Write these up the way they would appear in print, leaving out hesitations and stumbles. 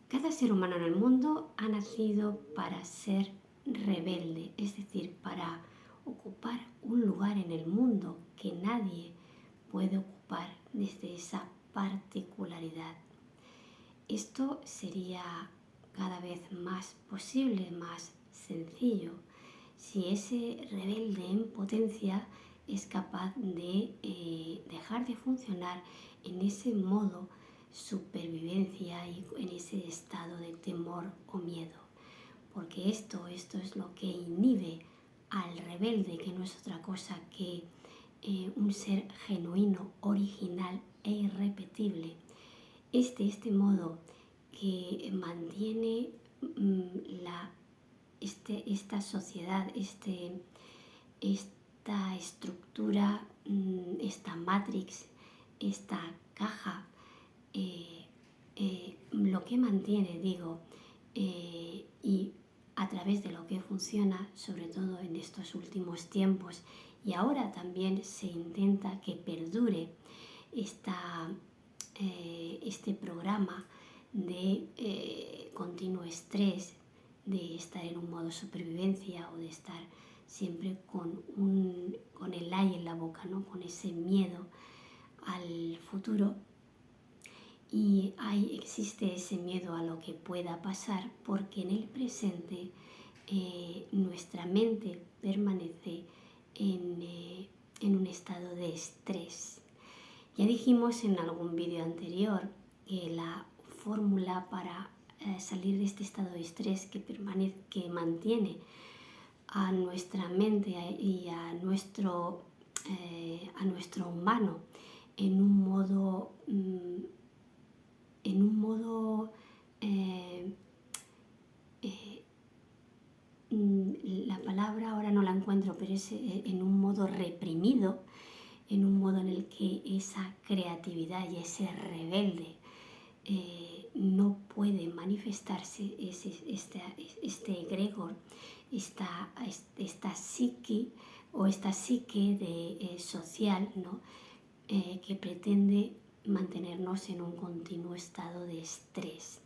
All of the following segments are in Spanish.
Cada ser humano en el mundo ha nacido para ser rebelde, es decir, para ocupar un lugar en el mundo que nadie puede ocupar desde esa particularidad. Esto sería cada vez más posible, más sencillo, si ese rebelde en potencia es capaz de dejar de funcionar en ese modo supervivencia y en ese estado de temor o miedo. Porque esto es lo que inhibe al rebelde, que no es otra cosa que un ser genuino, original e irrepetible. Este modo que mantiene esta sociedad, esta estructura, esta matrix, esta caja, lo que mantiene, y a través de lo que funciona, sobre todo en estos últimos tiempos, y ahora también se intenta que perdure este programa de continuo estrés, de estar en un modo supervivencia o de estar siempre con el ay en la boca, ¿no? Con ese miedo al futuro. Y existe ese miedo a lo que pueda pasar porque en el presente nuestra mente permanece en un estado de estrés. Ya dijimos en algún vídeo anterior que la fórmula para salir de este estado de estrés que mantiene a nuestra mente y a nuestro humano en un modo la palabra ahora no la encuentro, pero es en un modo reprimido, en un modo en el que esa creatividad y ese rebelde no puede manifestarse, este egregor, esta psique o esta psique social, ¿no? Que pretende mantenernos en un continuo estado de estrés.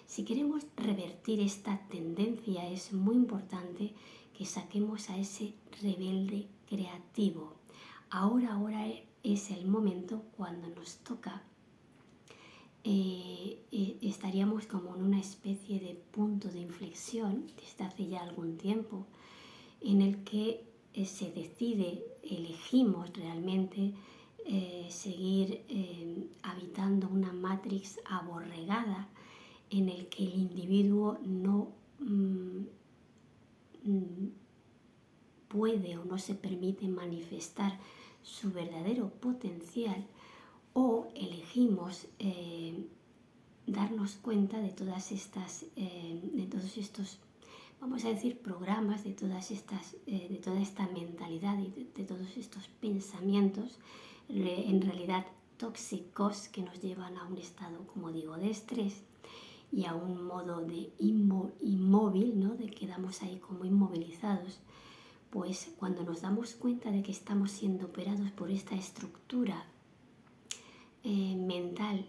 Si queremos revertir esta tendencia, es muy importante que saquemos a ese rebelde creativo. Ahora es el momento cuando nos toca. Estaríamos como en una especie de punto de inflexión desde hace ya algún tiempo, en el que se decide, elegimos realmente seguir habitando una matrix aborregada en el que el individuo no puede o no se permite manifestar su verdadero potencial, o elegimos darnos cuenta de todas estas, de todos estos, vamos a decir, programas, de toda esta mentalidad y de todos estos pensamientos en realidad tóxicos que nos llevan a un estado, como digo, de estrés y a un modo de inmóvil, ¿no? De quedamos ahí como inmovilizados. Pues cuando nos damos cuenta de que estamos siendo operados por esta estructura mental,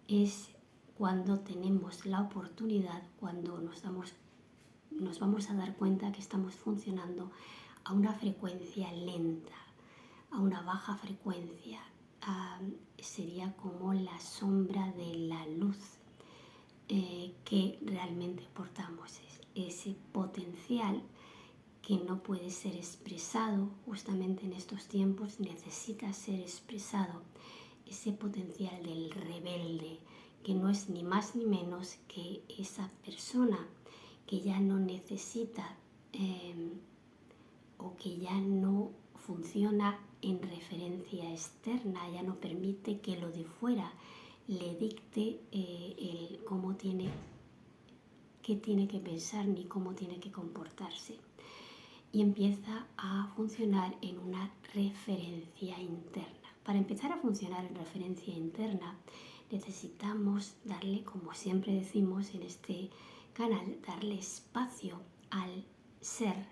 es cuando tenemos la oportunidad, cuando nos vamos a dar cuenta que estamos funcionando a una frecuencia lenta, a una baja frecuencia. Sería como la sombra de la luz que realmente portamos, ese potencial que no puede ser expresado justamente en estos tiempos, necesita ser expresado, ese potencial del rebelde, que no es ni más ni menos que esa persona que ya no necesita o que ya no funciona en referencia externa, ya no permite que lo de fuera le dicte qué tiene que pensar ni cómo tiene que comportarse. Y empieza a funcionar en una referencia interna. Para empezar a funcionar en referencia interna necesitamos darle, como siempre decimos en este canal, darle espacio al ser.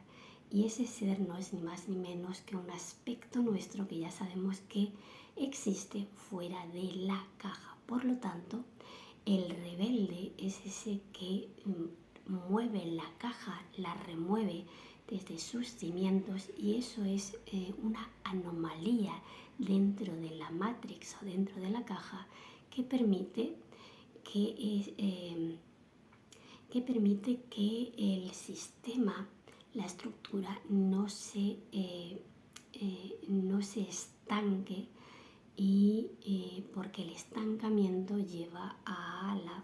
Y ese ser no es ni más ni menos que un aspecto nuestro que ya sabemos que existe fuera de la caja. Por lo tanto, El rebelde es ese que mueve la caja, la remueve desde sus cimientos, y eso es una anomalía dentro de la Matrix o dentro de la caja que permite que el sistema, la estructura, no se estanque, y porque el estancamiento lleva a la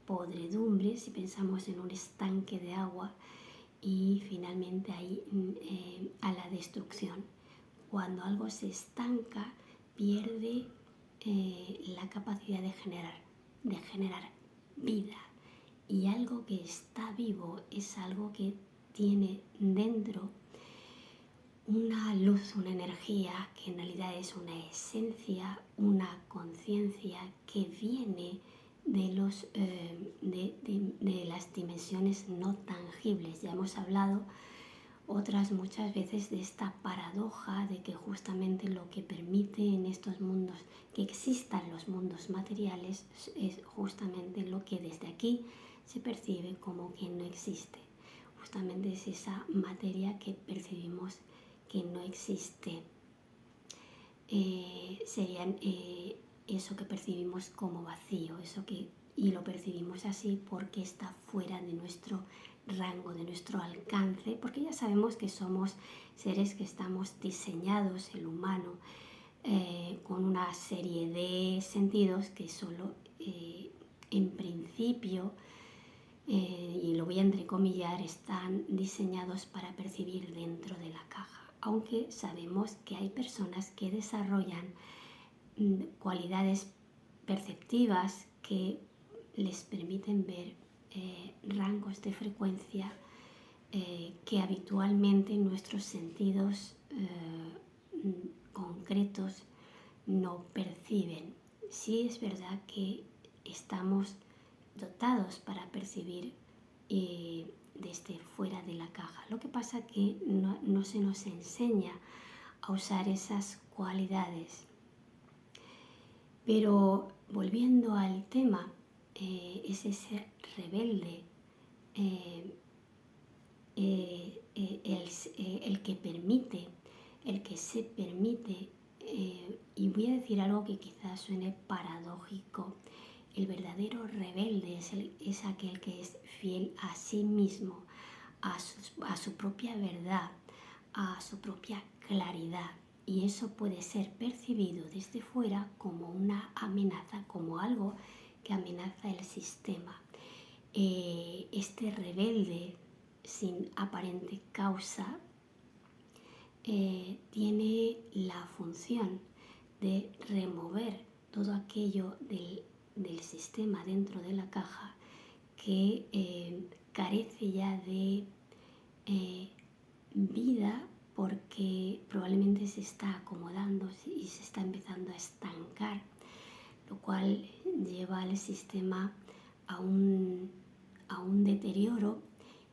podredumbre, si pensamos en un estanque de agua, y finalmente ahí a la destrucción. Cuando algo se estanca, pierde la capacidad de generar vida. Y algo que está vivo es algo que tiene dentro una luz, una energía, que en realidad es una esencia, una conciencia que viene de las dimensiones no tangibles. Ya hemos hablado otras muchas veces de esta paradoja de que justamente lo que permite en estos mundos que existan los mundos materiales es justamente lo que desde aquí se percibe como que no existe. Justamente es esa materia que percibimos que no existe. Serían eso que percibimos como vacío, y lo percibimos así porque está fuera de nuestro rango, de nuestro alcance, porque ya sabemos que somos seres que estamos diseñados, el humano, con una serie de sentidos que solo en principio, y lo voy a entrecomillar, están diseñados para percibir dentro de la caja, aunque sabemos que hay personas que desarrollan cualidades perceptivas que les permiten ver rangos de frecuencia que habitualmente nuestros sentidos concretos no perciben. Sí es verdad que estamos dotados para percibir desde fuera de la caja. Lo que pasa que no se nos enseña a usar esas cualidades. Pero volviendo al tema, es ese rebelde el que se permite, y voy a decir algo que quizás suene paradójico. El verdadero rebelde es aquel que es fiel a sí mismo, a su propia verdad, a su propia claridad. Y eso puede ser percibido desde fuera como una amenaza, como algo que amenaza el sistema. Este rebelde sin aparente causa tiene la función de remover todo aquello del sistema dentro de la caja que carece ya de vida, porque probablemente se está acomodando y se está empezando a estancar, lo cual lleva al sistema a un deterioro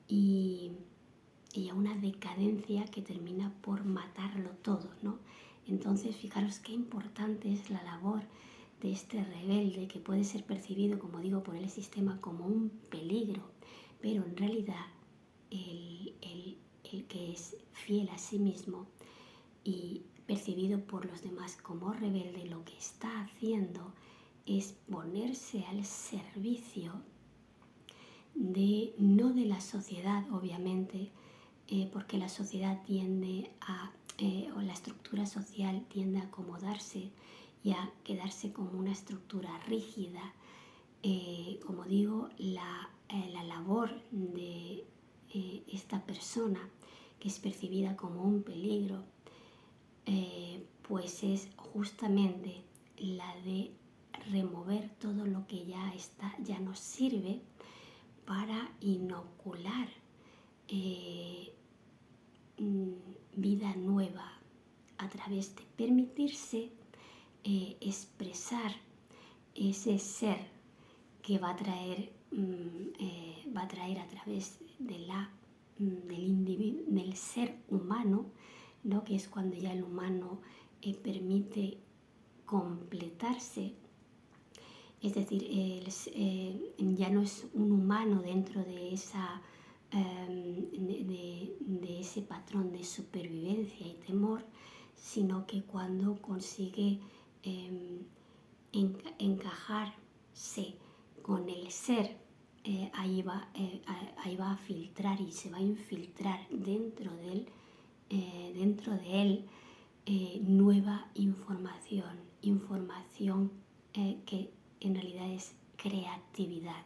y a una decadencia que termina por matarlo todo, ¿no? Entonces, fijaros qué importante es la labor de este rebelde, que puede ser percibido, como digo, por el sistema como un peligro, pero en realidad el que es fiel a sí mismo y percibido por los demás como rebelde, lo que está haciendo es ponerse al servicio no de la sociedad, obviamente, porque la sociedad o la estructura social tiende a acomodarse y a quedarse como una estructura rígida. Como digo, la labor de esta persona, que es percibida como un peligro, pues es justamente la de remover todo lo que ya no sirve, para inocular vida nueva a través de permitirse expresar ese ser que va a traer a través del ser humano, ¿no? Que es cuando ya el humano permite completarse. Es decir, ya no es un humano dentro de de ese patrón de supervivencia y temor, sino que cuando consigue encajarse con el ser, ahí va a filtrar y se va a infiltrar dentro de él nueva información que en realidad es creatividad.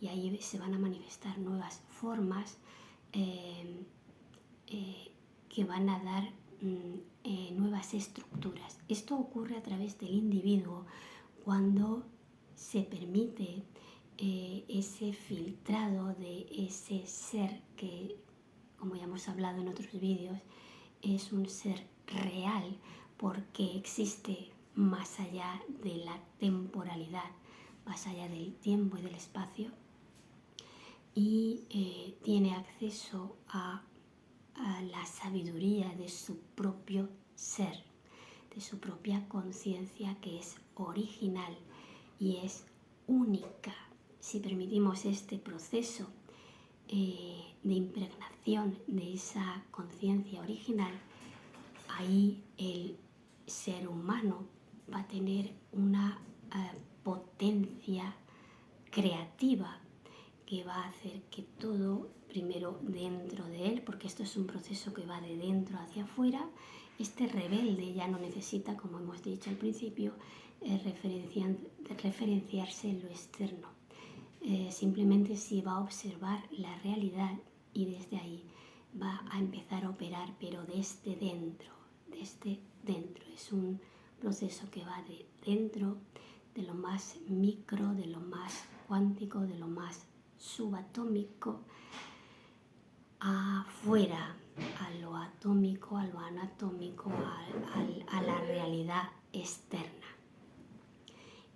Y ahí se van a manifestar nuevas formas que van a dar nuevas estructuras. Esto ocurre a través del individuo cuando se permite ese filtrado de ese ser que, como ya hemos hablado en otros vídeos, es un ser real porque existe más allá de la temporalidad, más allá del tiempo y del espacio, y tiene acceso a la sabiduría de su propio ser, de su propia conciencia, que es original y es única. Si permitimos este proceso de impregnación de esa conciencia original, ahí el ser humano va a tener una potencia creativa que va a hacer que todo, primero dentro de él, porque esto es un proceso que va de dentro hacia afuera, este rebelde ya no necesita, como hemos dicho al principio, referenciarse en lo externo. Simplemente sí va a observar la realidad y desde ahí va a empezar a operar, pero desde dentro, desde dentro. Es un proceso que va de dentro, de lo más micro, de lo más cuántico, de lo más subatómico, afuera, a lo atómico, a lo anatómico, a la realidad externa.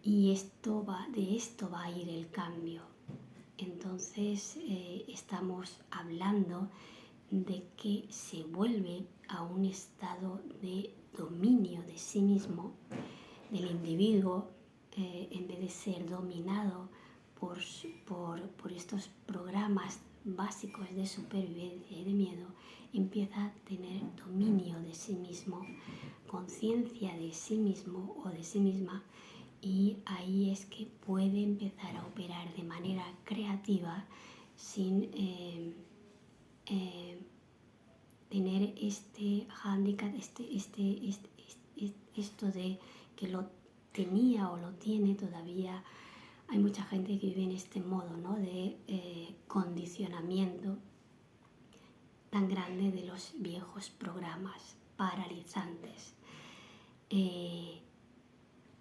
Y de esto va a ir el cambio. Entonces estamos hablando de que se vuelve a un estado de dominio de sí mismo, del individuo, en vez de ser dominado por estos programas básicos de supervivencia y de miedo, empieza a tener dominio de sí mismo, conciencia de sí mismo o de sí misma, y ahí es que puede empezar a operar de manera creativa sin tener este hándicap, esto de que lo tenía o lo tiene todavía. Hay mucha gente que vive en este modo, ¿no?, de condicionamiento tan grande de los viejos programas paralizantes.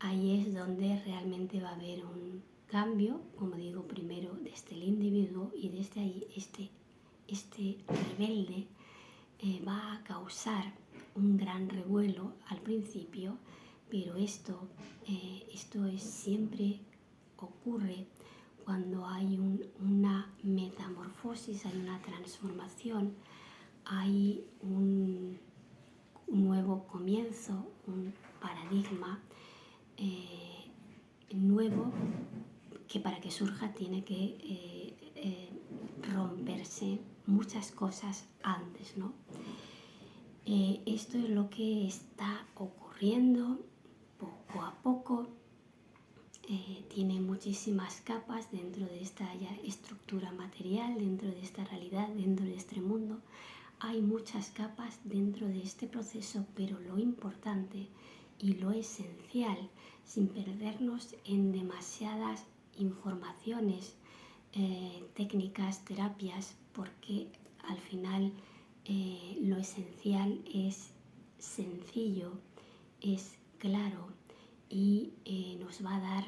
Ahí es donde realmente va a haber un cambio, como digo, primero desde el individuo, y desde ahí este rebelde va a causar un gran revuelo al principio, pero esto siempre ocurre cuando hay una metamorfosis, hay una transformación, hay un nuevo comienzo, un paradigma nuevo que para que surja tiene que romperse muchas cosas antes, ¿no? Esto es lo que está ocurriendo poco a poco. Tiene muchísimas capas dentro de esta estructura material, dentro de esta realidad, dentro de este mundo. Hay muchas capas dentro de este proceso, pero lo importante y lo esencial, sin perdernos en demasiadas informaciones, técnicas, terapias, porque al final lo esencial es sencillo, es claro y nos va a dar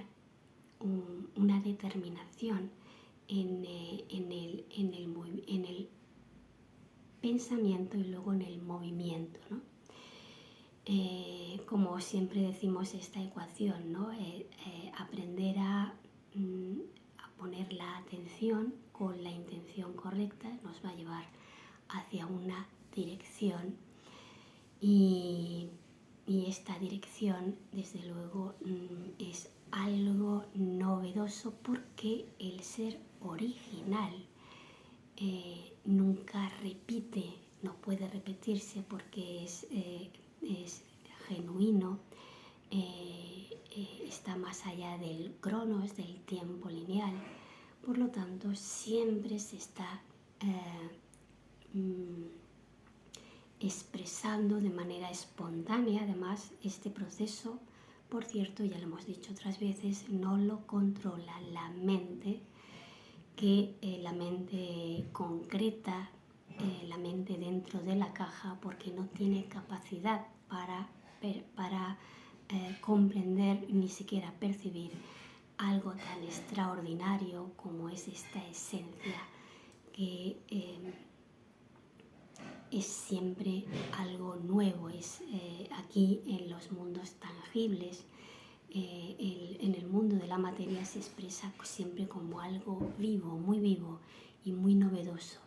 una determinación en el pensamiento y luego en el movimiento, ¿no? Como siempre decimos esta ecuación, ¿no? Aprender a poner la atención con la intención correcta nos va a llevar hacia una dirección, y esta dirección desde luego es algo novedoso porque el ser original nunca repite, no puede repetirse porque es genuino, está más allá del cronos, del tiempo lineal. Por lo tanto, siempre se está expresando de manera espontánea. Además, este proceso, por cierto, ya lo hemos dicho otras veces, no lo controla la mente, que la mente concreta, la mente dentro de la caja, porque no tiene capacidad para comprender, ni siquiera percibir algo tan extraordinario como es esta esencia que es siempre algo nuevo. Es aquí en los mundos tangibles, en el mundo de la materia se expresa siempre como algo vivo, muy vivo y muy novedoso.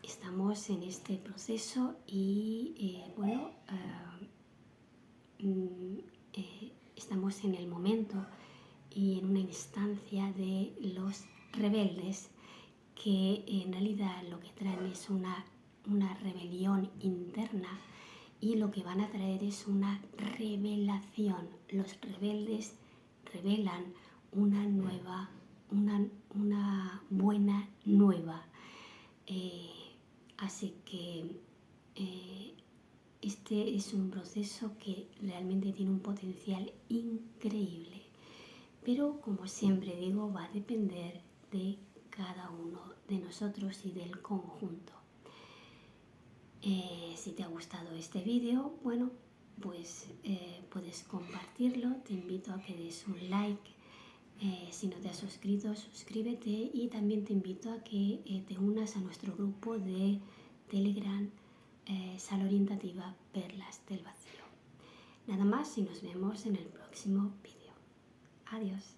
Estamos en este proceso y estamos en el momento y en una instancia de los rebeldes, que en realidad lo que traen es una rebelión interna, y lo que van a traer es una revelación. Los rebeldes revelan una buena nueva. Así que este es un proceso que realmente tiene un potencial increíble. Pero como siempre digo, va a depender de cada uno de nosotros y del conjunto. Si te ha gustado este vídeo, bueno, pues puedes compartirlo. Te invito a que des un like. Si no te has suscrito, suscríbete, y también te invito a que te unas a nuestro grupo de Telegram, Sala Orientativa Perlas del Vacío. Nada más y nos vemos en el próximo vídeo. Adiós.